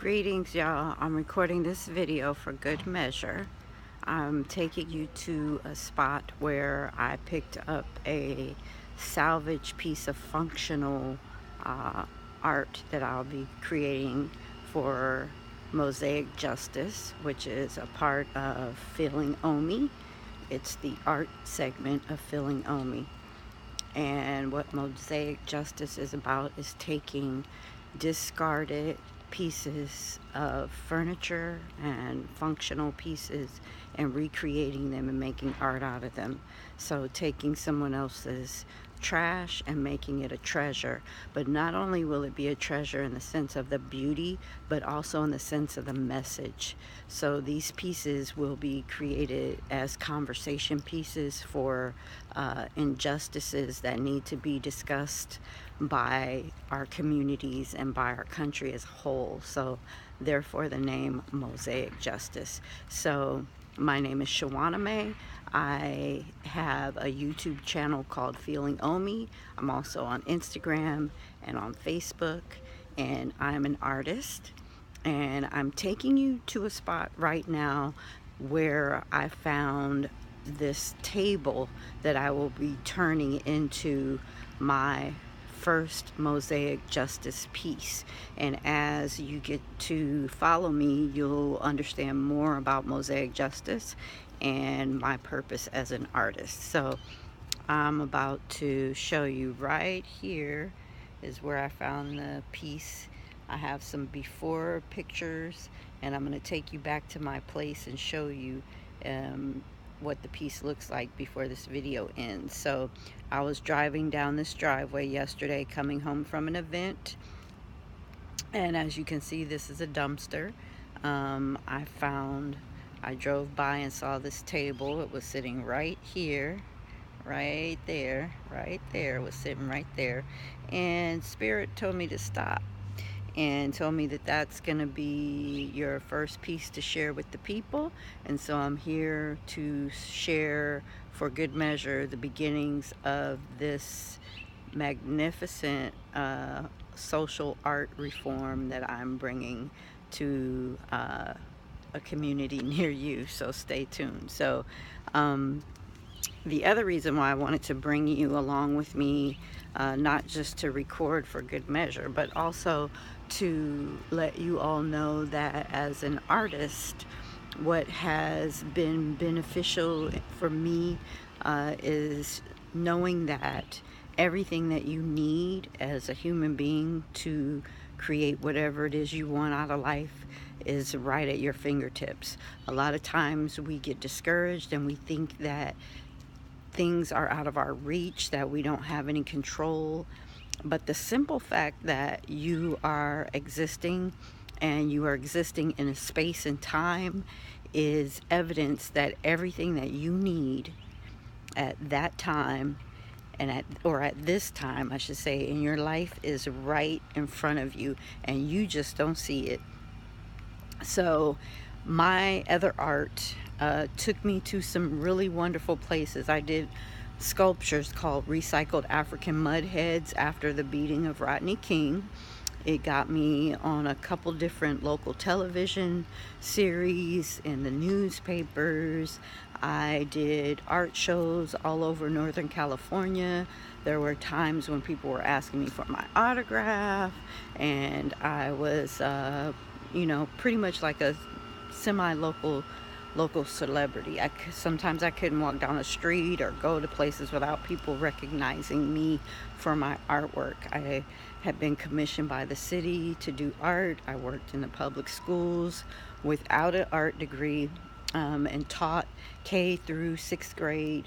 Greetings, y'all. I'm recording this video for good measure. I'm taking you to a spot where I picked up a salvage piece of functional art that I'll be creating for Mosaic Justice, which is a part of Feeling Omi. It's the art segment of Feeling Omi. And what Mosaic Justice is about is taking discarded pieces of furniture and functional pieces and recreating them and making art out of them. So taking someone else's trash and making it a treasure. But not only will it be a treasure in the sense of the beauty, but also in the sense of the message. So these pieces will be created as conversation pieces for injustices that need to be discussed by our communities and by our country as a whole. So therefore the name Mosaic Justice. So my name is Shawana May. I have a YouTube channel called Feeling Omi. I'm also on Instagram and on Facebook, and I'm an artist. And I'm taking you to a spot right now where I found this table that I will be turning into my first Mosaic Justice piece. And as you get to follow me, you'll understand more about Mosaic Justice and my purpose as an artist. So I'm about to show you right here is where I found the piece. I have some before pictures, and I'm going to take you back to my place and show you what the piece looks like before this video ends. So I was driving down this driveway yesterday coming home from an event, and as you can see, this is a dumpster. I drove by and saw this table. It was sitting right here, right there, it was sitting right there, and Spirit told me to stop and told me that that's going to be your first piece to share with the people. And so I'm here to share for good measure the beginnings of this magnificent social art reform that I'm bringing to a community near you. So stay tuned. So the other reason why I wanted to bring you along with me, not just to record for good measure, but also to let you all know that as an artist, what has been beneficial for me is knowing that everything that you need as a human being to create whatever it is you want out of life is right at your fingertips. A lot of times we get discouraged and we think that things are out of our reach, that we don't have any control. But the simple fact that you are existing and you are existing in a space and time is evidence that everything that you need at that time and at this time, I should say, in your life is right in front of you and you just don't see it. So my other art took me to some really wonderful places. I did sculptures called Recycled African Mud Heads after the beating of Rodney King. It got me on a couple different local television series, in the newspapers. I did art shows all over Northern California. There were times when people were asking me for my autograph, and I was pretty much like a semi-local celebrity. Sometimes I couldn't walk down the street or go to places without people recognizing me for my artwork. I had been commissioned by the city to do art. I worked in the public schools without an art degree, and taught K through 6th grade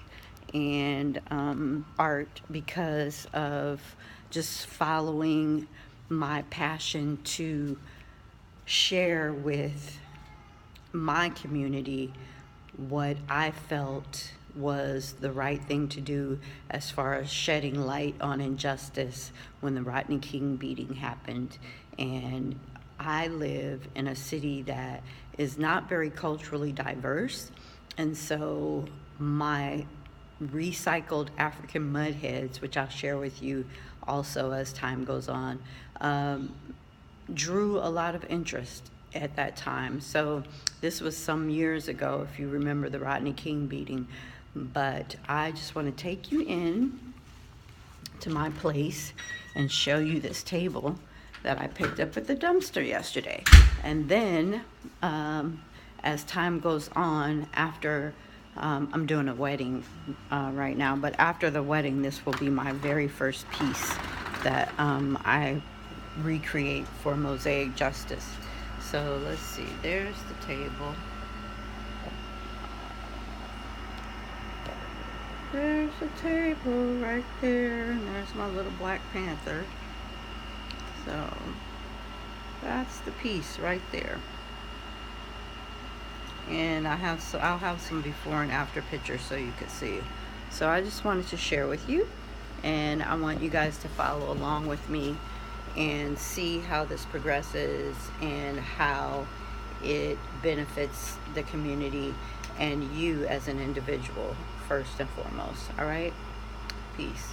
and art because of just following my passion to share with my community what I felt was the right thing to do as far as shedding light on injustice when the Rodney King beating happened. And I live in a city that is not very culturally diverse, and so my recycled African mud heads, which I'll share with you also as time goes on, drew a lot of interest at that time. So this was some years ago, if you remember the Rodney King beating. But I just want to take you in to my place and show you this table that I picked up at the dumpster yesterday. And then as time goes on, after I'm doing a wedding right now, but after the wedding, this will be my very first piece that I recreate for Mosaic Justice. So let's see, there's the table. There's the table right there, and there's my little Black Panther. So that's the piece right there. And I'll have some before and after pictures so you can see. So I just wanted to share with you, and I want you guys to follow along with me and see how this progresses and how it benefits the community and you as an individual first and foremost. All right? Peace.